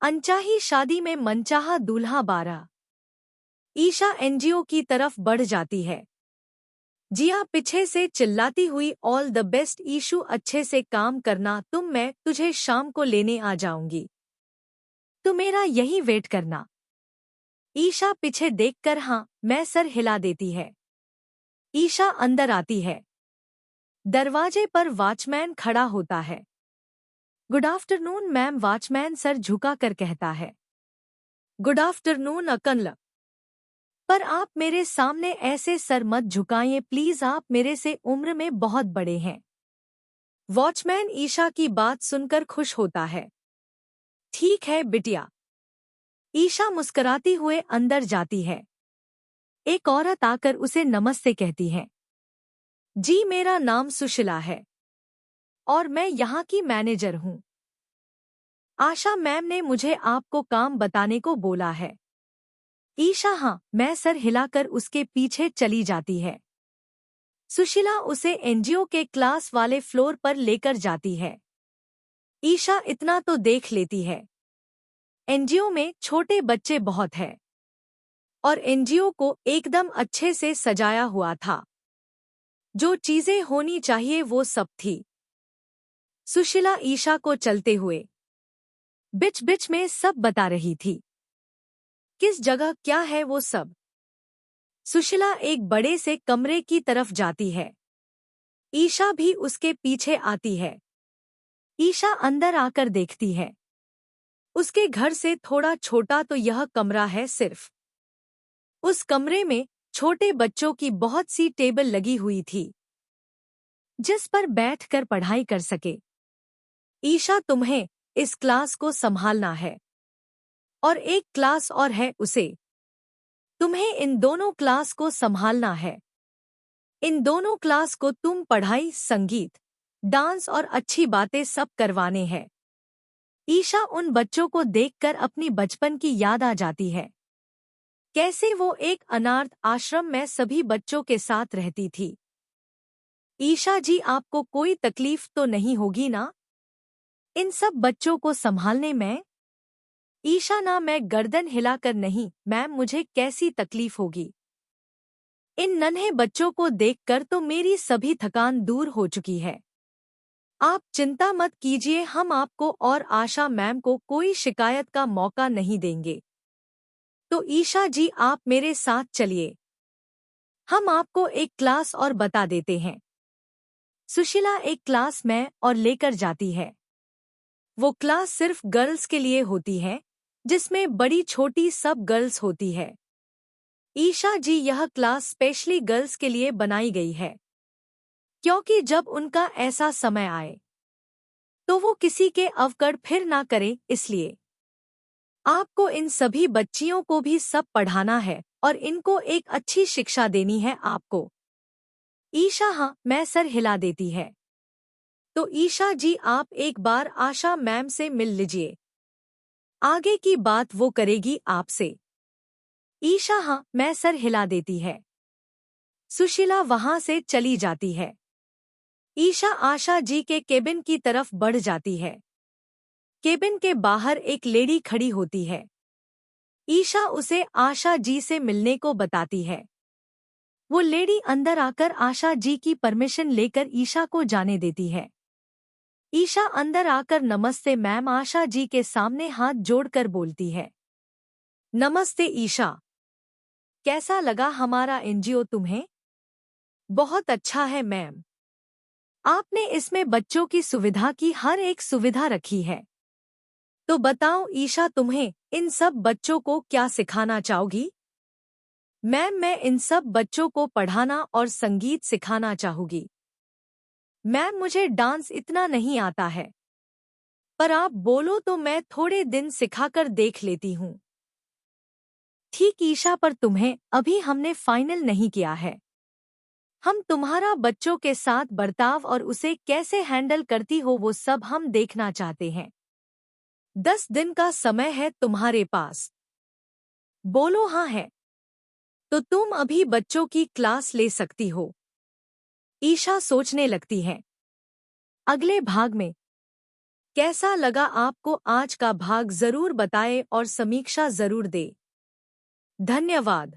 अनचाही शादी में मनचाहा दूल्हा 12। ईशा एनजीओ की तरफ बढ़ जाती है। जिया पीछे से चिल्लाती हुई, ऑल द बेस्ट ईशु, अच्छे से काम करना मैं तुझे शाम को लेने आ जाऊंगी, तू मेरा यही वेट करना। ईशा पीछे देखकर हाँ मैं सर हिला देती है। ईशा अंदर आती है। दरवाजे पर वॉचमैन खड़ा होता है। Good afternoon ma'am, watchman sir झुका कर कहता है। गुड आफ्टरनून अकल, पर आप मेरे सामने ऐसे सर मत झुकाइए प्लीज, आप मेरे से उम्र में बहुत बड़े हैं। वॉचमैन ईशा की बात सुनकर खुश होता है। ठीक है बिटिया। ईशा मुस्कुराती हुए अंदर जाती है। एक औरत आकर उसे नमस्ते कहती है। जी मेरा नाम सुशीला है और मैं यहाँ की मैनेजर हूँ। आशा मैम ने मुझे आपको काम बताने को बोला है। ईशा हाँ मैं सर हिलाकर उसके पीछे चली जाती है। सुशीला उसे एनजीओ के क्लास वाले फ्लोर पर लेकर जाती है। ईशा इतना तो देख लेती है, एनजीओ में छोटे बच्चे बहुत हैं और एनजीओ को एकदम अच्छे से सजाया हुआ था। जो चीजें होनी चाहिए वो सब थी। सुशीला ईशा को चलते हुए बीच बीच में सब बता रही थी, किस जगह क्या है वो सब। सुशीला एक बड़े से कमरे की तरफ जाती है। ईशा भी उसके पीछे आती है। ईशा अंदर आकर देखती है। उसके घर से थोड़ा छोटा तो यह कमरा है सिर्फ। उस कमरे में छोटे बच्चों की बहुत सी टेबल लगी हुई थी जिस पर बैठकर पढ़ाई कर सके। ईशा तुम्हें इस क्लास को संभालना है और एक क्लास और है उसे। तुम्हें इन दोनों क्लास को संभालना है। इन दोनों क्लास को तुम पढ़ाई, संगीत, डांस और अच्छी बातें सब करवाने हैं। ईशा उन बच्चों को देखकर अपनी बचपन की याद आ जाती है। कैसे वो एक अनाथ आश्रम में सभी बच्चों के साथ रहती थी। ईशा जी आपको कोई तकलीफ तो नहीं होगी ना इन सब बच्चों को संभालने में? ईशा ना, मैं गर्दन हिलाकर नहीं मैम, मुझे कैसी तकलीफ होगी। इन नन्हे बच्चों को देखकर तो मेरी सभी थकान दूर हो चुकी है। आप चिंता मत कीजिए, हम आपको और आशा मैम को कोई शिकायत का मौका नहीं देंगे। तो ईशा जी आप मेरे साथ चलिए, हम आपको एक क्लास और बता देते हैं। सुशीला एक क्लास में और लेकर जाती है। वो क्लास सिर्फ गर्ल्स के लिए होती है जिसमें बड़ी छोटी सब गर्ल्स होती है। ईशा जी यह क्लास स्पेशली गर्ल्स के लिए बनाई गई है क्योंकि जब उनका ऐसा समय आए तो वो किसी के अवकड़ फिर ना करे, इसलिए आपको इन सभी बच्चियों को भी सब पढ़ाना है और इनको एक अच्छी शिक्षा देनी है आपको। ईशा हाँ मैं सर हिला देती है। तो ईशा जी आप एक बार आशा मैम से मिल लीजिए, आगे की बात वो करेगी आपसे। ईशा हाँ मैं सर हिला देती है। सुशीला वहां से चली जाती है। ईशा आशा जी के केबिन की तरफ बढ़ जाती है। केबिन के बाहर एक लेडी खड़ी होती है। ईशा उसे आशा जी से मिलने को बताती है। वो लेडी अंदर आकर आशा जी की परमिशन लेकर ईशा को जाने देती है। ईशा अंदर आकर नमस्ते मैम आशा जी के सामने हाथ जोड़कर बोलती है। नमस्ते ईशा, कैसा लगा हमारा एनजीओ तुम्हें? बहुत अच्छा है मैम, आपने इसमें बच्चों की सुविधा की हर एक सुविधा रखी है। तो बताओ ईशा तुम्हें इन सब बच्चों को क्या सिखाना चाहोगी? मैम मैं इन सब बच्चों को पढ़ाना और संगीत सिखाना चाहूंगी। मैम मुझे डांस इतना नहीं आता है, पर आप बोलो तो मैं थोड़े दिन सिखाकर देख लेती हूँ। ठीक ईशा, पर तुम्हें अभी हमने फाइनल नहीं किया है। हम तुम्हारा बच्चों के साथ बर्ताव और उसे कैसे हैंडल करती हो वो सब हम देखना चाहते हैं। 10 दिन का समय है तुम्हारे पास। बोलो हाँ है तो तुम अभी बच्चों की क्लास ले सकती हो। ईशा सोचने लगती है। अगले भाग में कैसा लगा आपको आज का भाग जरूर बताएं और समीक्षा जरूर दें। धन्यवाद।